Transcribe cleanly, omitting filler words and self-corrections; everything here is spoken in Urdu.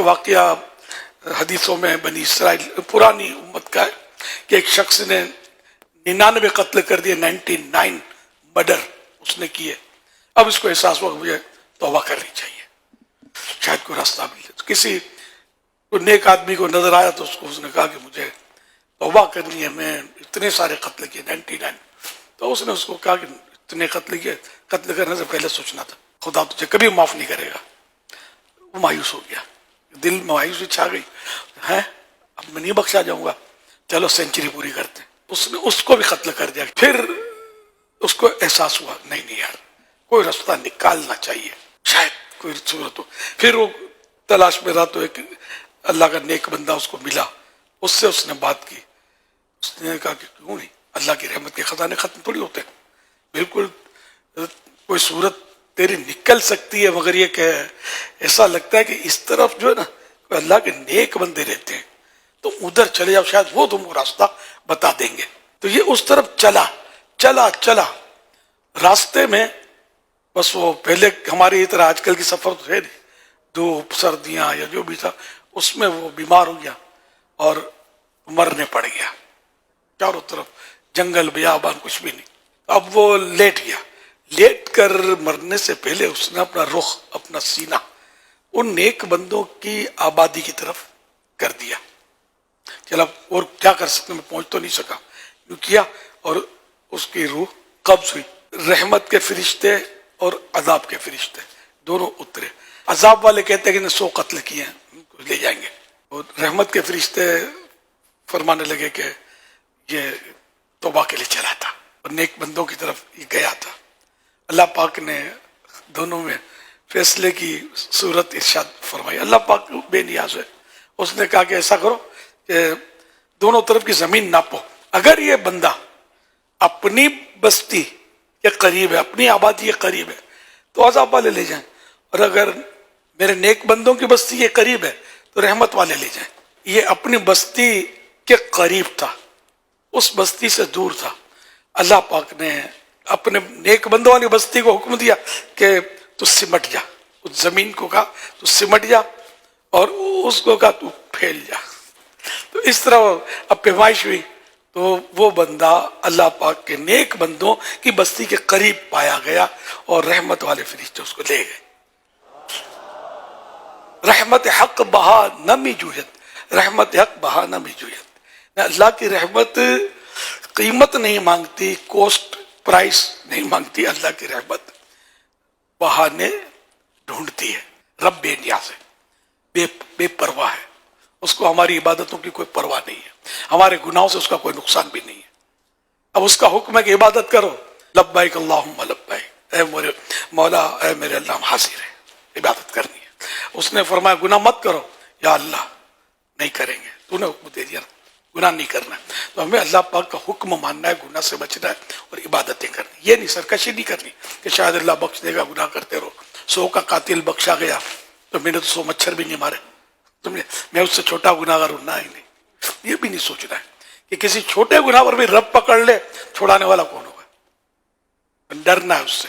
واقعہ حدیثوں میں بنی اسرائیل پرانی امت کا ہے کہ ایک شخص نے 99 قتل کر دیے، 99 مرڈر اس نے کیے. اب اس کو احساس ہوا مجھے توبہ کرنی چاہیے، شاید کوئی راستہ ملے. کسی کوئی نیک آدمی کو نظر آیا تو اس نے کہا کہ مجھے توبہ کرنی ہے، میں اتنے سارے قتل کیے 99. تو اس نے اس کو کہا کہ اتنے قتل کیے، قتل کرنے سے پہلے سوچنا تھا خدا تجھے کبھی معاف نہیں کرے گا. وہ مایوس ہو گیا، دل میں مایوسی چھا گئی ہے، اب میں نہیں بخشا جاؤں گا، چلو سینچری پوری کرتے. اس نے اس کو بھی قتل کر دیا. پھر اس کو احساس ہوا نہیں یار کوئی راستہ نکالنا چاہیے، شاید کوئی صورت ہو. پھر وہ تلاش میں رہا تو ایک اللہ کا نیک بندہ اس کو ملا، اس سے اس نے بات کی. اس نے کہا کہ کیوں نہیں، اللہ کی رحمت کے خزانے ختم تھوڑی ہوتے، بالکل کوئی صورت تیری نکل سکتی ہے، مگر یہ کہ ایسا لگتا ہے کہ اس طرف جو ہے نا اللہ کے نیک بندے رہتے ہیں تو ادھر چلے جاؤ، شاید وہ تم کو راستہ بتا دیں گے. تو یہ اس طرف چلا راستے میں بس وہ پہلے ہماری طرح آج کل کی سفر تو ہے نہیں، دھوپ سردیاں یا جو بھی تھا، اس میں وہ بیمار ہو گیا اور مرنے پڑ گیا. چاروں طرف جنگل بیابان کچھ بھی نہیں. اب وہ لیٹ گیا، لیٹ کر مرنے سے پہلے اس نے اپنا رخ، اپنا سینہ ان نیک بندوں کی آبادی کی طرف کر دیا. چلا اور کیا کر سکتے، میں پہنچ تو نہیں سکا، یوں کیا اور اس کی روح قبض ہوئی. رحمت کے فرشتے اور عذاب کے فرشتے دونوں اترے. عذاب والے کہتے ہیں کہ 100 قتل کیے ہیں، ان کو لے جائیں گے. اور رحمت کے فرشتے فرمانے لگے کہ یہ توبہ کے لیے چلا تھا اور نیک بندوں کی طرف یہ گیا تھا. اللہ پاک نے دونوں میں فیصلے کی صورت ارشاد فرمائی. اللہ پاک بے نیاز ہے، اس نے کہا کہ ایسا کرو کہ دونوں طرف کی زمین ناپو، اگر یہ بندہ اپنی بستی کے قریب ہے، اپنی آبادی کے قریب ہے تو عذاب والے لے جائیں، اور اگر میرے نیک بندوں کی بستی کے قریب ہے تو رحمت والے لے جائیں. یہ اپنی بستی کے قریب تھا، اس بستی سے دور تھا. اللہ پاک نے اپنے نیک بندوں والی بستی کو حکم دیا کہ تو سمٹ جا، اس زمین کو کہا تو سمٹ جا، اور اس کو کہا تو پھیل جا. تو اس طرح اب پیمائش ہوئی تو وہ بندہ اللہ پاک کے نیک بندوں کی بستی کے قریب پایا گیا اور رحمت والے فرشتے اس کو لے گئے. رحمت حق بہا نمی جوہت، رحمت حق بہا نمی جوہت. اللہ کی رحمت قیمت نہیں مانگتی، کوسٹ پرائس نہیں مانگتی. اللہ کی رحمت بہانے ڈھونڈتی ہے. رب بے نیاز ہے، بے پرواہ ہے، اس کو ہماری عبادتوں کی کوئی پرواہ نہیں ہے، ہمارے گناہوں سے اس کا کوئی نقصان بھی نہیں ہے. اب اس کا حکم ہے کہ عبادت کرو، لبیک اللہم لبیک، اے میرے مولا، اے میرے اللہ، ہم حاضر ہیں، عبادت کرنی ہے. اس نے فرمایا گناہ مت کرو، یا اللہ نہیں کریں گے، تو نے حکم دے دیا گناہ نہیں کرنا ہے. تو ہمیں اللہ پاک کا حکم ماننا ہے، گناہ سے بچنا ہے اور عبادتیں کرنی. یہ نہیں سرکشی نہیں کرنی کہ شاید اللہ بخش دے گا، گناہ کرتے رہو. 100 کا قاتل بخشا گیا تو میں نے تو 100 مچھر بھی نہیں مارے، تم نے میں اس سے چھوٹا گناہ گار ہوں، نہ ہی نہیں. یہ بھی نہیں سوچنا ہے کہ کسی چھوٹے گناہ پر بھی رب پکڑ لے، چھوڑانے والا کون ہوگا. ڈرنا ہے اس سے.